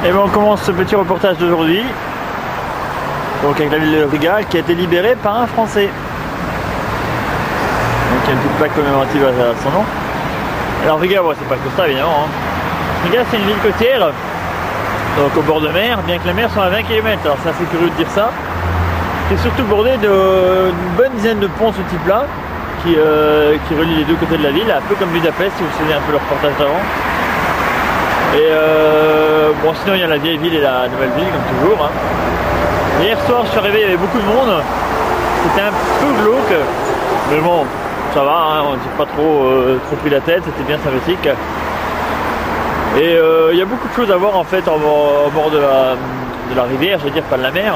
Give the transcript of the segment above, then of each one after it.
Et bien on commence ce petit reportage d'aujourd'hui. Donc avec la ville de Riga qui a été libérée par un Français. Donc il y a une petite plaque commémorative à son nom. Alors Riga, bon, c'est pas que ça évidemment. Hein. Riga c'est une ville côtière, donc au bord de mer, bien que la mer soit à 20 km. Alors c'est assez curieux de dire ça. C'est surtout bordé d'une bonne dizaine de ponts ce type là qui relient les deux côtés de la ville, un peu comme Budapest si vous vous souvenez un peu le reportage d'avant. Et bon, sinon il y a la vieille ville et la nouvelle ville comme toujours. Hein. Hier soir je suis arrivé, il y avait beaucoup de monde. C'était un peu glauque, mais bon, ça va, hein, on s'est pas trop pris la tête, c'était bien sympathique. Et il y a beaucoup de choses à voir en fait au bord de la rivière, je veux dire pas de la mer.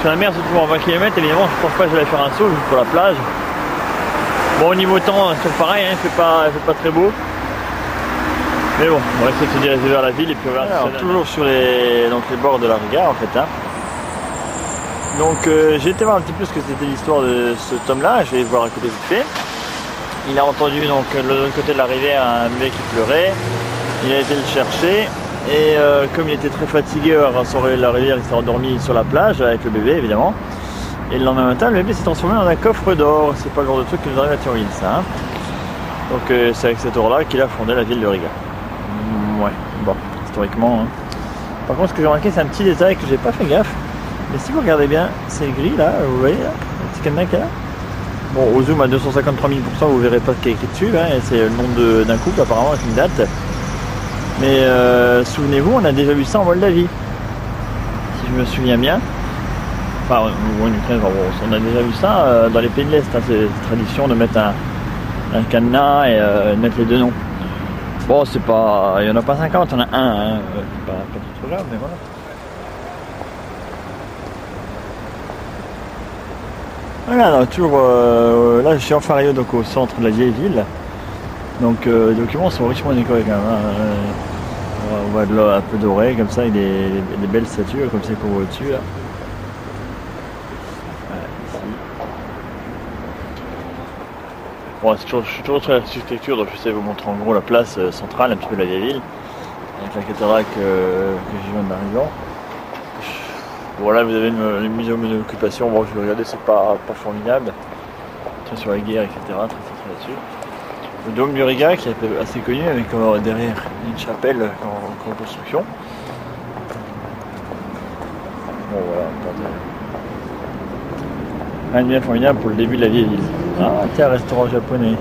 Sur la mer se trouve en 20 km, évidemment je pense pas que j'allais faire un saut juste pour la plage. Bon, au niveau temps, c'est pareil, hein, il fait pas très beau. Mais bon, on va essayer de se diriger vers la ville et puis on verra. Alors, toujours sur les bords de la Riga en fait. Hein. Donc j'ai été voir un petit peu ce que c'était l'histoire de cet homme-là, je vais voir à côté vite fait. Il a entendu donc de l'autre côté de la rivière un bébé qui pleurait. Il a été le chercher et comme il était très fatigué à la rivière, il s'est endormi sur la plage avec le bébé évidemment. Et le lendemain matin, le bébé s'est transformé en un coffre d'or. C'est pas le genre de truc qui nous arrive à Thionville, ça. Hein. Donc c'est avec cet or-là qu'il a fondé la ville de Riga. Ouais, bon, historiquement. Hein. Par contre, ce que j'ai remarqué, c'est un petit détail que j'ai pas fait gaffe. Mais si vous regardez bien, c'est gris là, vous voyez là, le petit cadenas qu'il y a là. Bon, au zoom à 253 000%, vous verrez pas ce qui est écrit dessus. Hein, c'est le nom d'un couple apparemment avec une date. Mais souvenez-vous, on a déjà vu ça en Moldavie. Si je me souviens bien. Enfin, en Ukraine, on a déjà vu ça dans les pays de l'Est. Hein, c'est tradition de mettre un cadenas et de mettre les deux noms. Bon, c'est pas, il n'y en a pas 50, il y en a un. Hein, pas trop grave, mais voilà. Voilà, donc, toujours là, je suis en Fario, donc au centre de la vieille ville. Donc les documents sont richement décorés quand même. Hein. On voit de l'eau un peu doré comme ça, avec des belles statues comme celles qu'on voit au-dessus là. Bon, je suis toujours très architecture, donc je sais vous montrer en gros la place centrale, un petit peu de la vieille ville, avec la cathédrale que j'ai vu en arrivant. Voilà, vous avez le musée d'occupation, bon je vais regarder, c'est pas formidable. Très sur la guerre, etc. Très centré là-dessus. Le dôme du Riga qui est assez connu, avec derrière une chapelle en construction. Bon voilà, un bien formidable pour le début de la vieille ville. Ah tiens, restaurant japonais.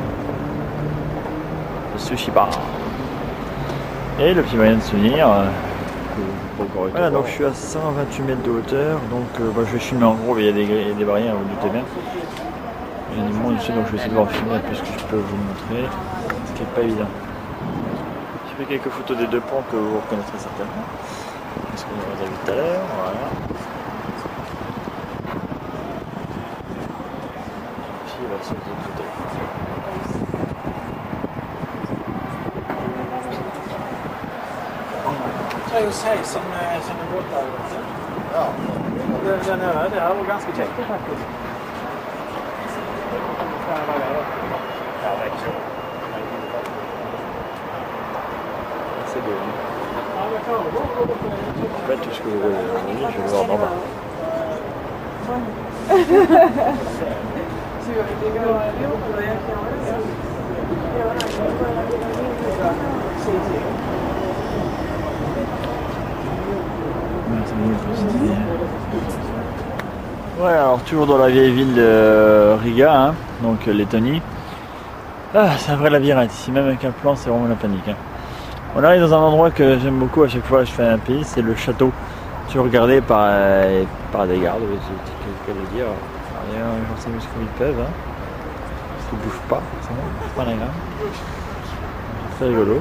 Le sushi bar. Et le petit moyen de souvenir. Voilà, donc je suis à 128 mètres de hauteur, donc je vais filmer en gros, il y a des barrières, vous doutez bien. Il y a du monde ici, donc je vais essayer de voir filmer un peu ce que je peux vous montrer, ce qui n'est pas évident. J'ai fait quelques photos des deux ponts que vous reconnaîtrez certainement. Ce qu'on a vu tout à l'heure, voilà. Ici, il va se faire une photo. Det är hos Hej som är borta. Ja. Den här, det här var ganska käckt faktiskt. C'est beau. Pas tout ce que vous voyez, je vais le voir en bas. Ouais, alors toujours dans la vieille ville de Riga, hein, donc Lettonie. Ah, c'est un vrai labyrinthe ici, même avec un plan, c'est vraiment la panique. Hein. On arrive dans un endroit que j'aime beaucoup à chaque fois que je fais un pays, c'est le château. Toujours regardé par des gardes, je peux le dire. Les gens s'amusent comme ils peuvent. Hein. Ils ne bouffent pas, forcément, c'est pas la grave. C'est rigolo.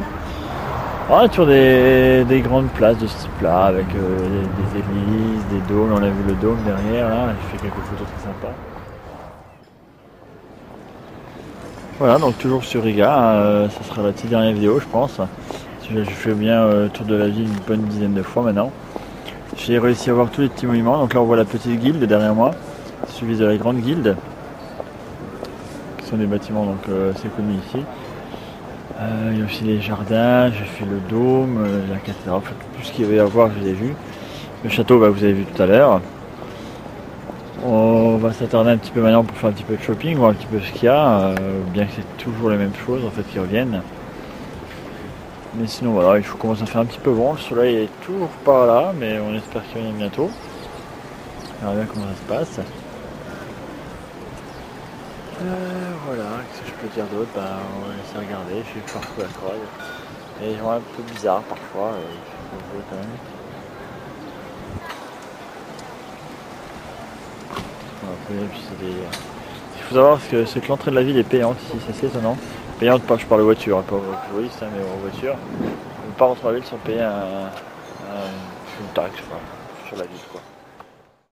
Ah, toujours des grandes places de ce type-là, avec des églises, des dômes. On a vu le dôme derrière, là, j'ai fait quelques photos très sympas. Voilà, donc toujours sur Riga, ça sera la petite dernière vidéo, je pense. Je fais bien le tour de la ville une bonne dizaine de fois maintenant. J'ai réussi à voir tous les petits monuments, donc là on voit la petite guilde derrière moi, suivie de la grande guilde, qui sont des bâtiments donc assez connus ici. Il y a aussi les jardins, j'ai fait le dôme, la cathédrale, enfin, tout ce qu'il va y avoir, je l'ai vu. Le château, bah, vous avez vu tout à l'heure. On va s'attarder un petit peu maintenant pour faire un petit peu de shopping, voir un petit peu ce qu'il y a, bien que c'est toujours les mêmes choses en fait qui reviennent. Mais sinon voilà, il faut commencer à faire un petit peu bon. Le soleil est toujours pas là, mais on espère qu'il revienne bientôt. On verra bien comment ça se passe. Voilà, qu'est-ce que je peux dire d'autre? On va laisser regarder, je suis partout à la croix. Il y a des gens un peu bizarres parfois, il faut jouer quand même. Il faut savoir que c'est que l'entrée de la ville est payante ici, c'est assez étonnant. Payante, pas je parle de voiture, hein, pas aux touristes, hein, mais aux voitures. Les pas rentrer dans la ville sont payés une taxe quoi, sur la ville quoi.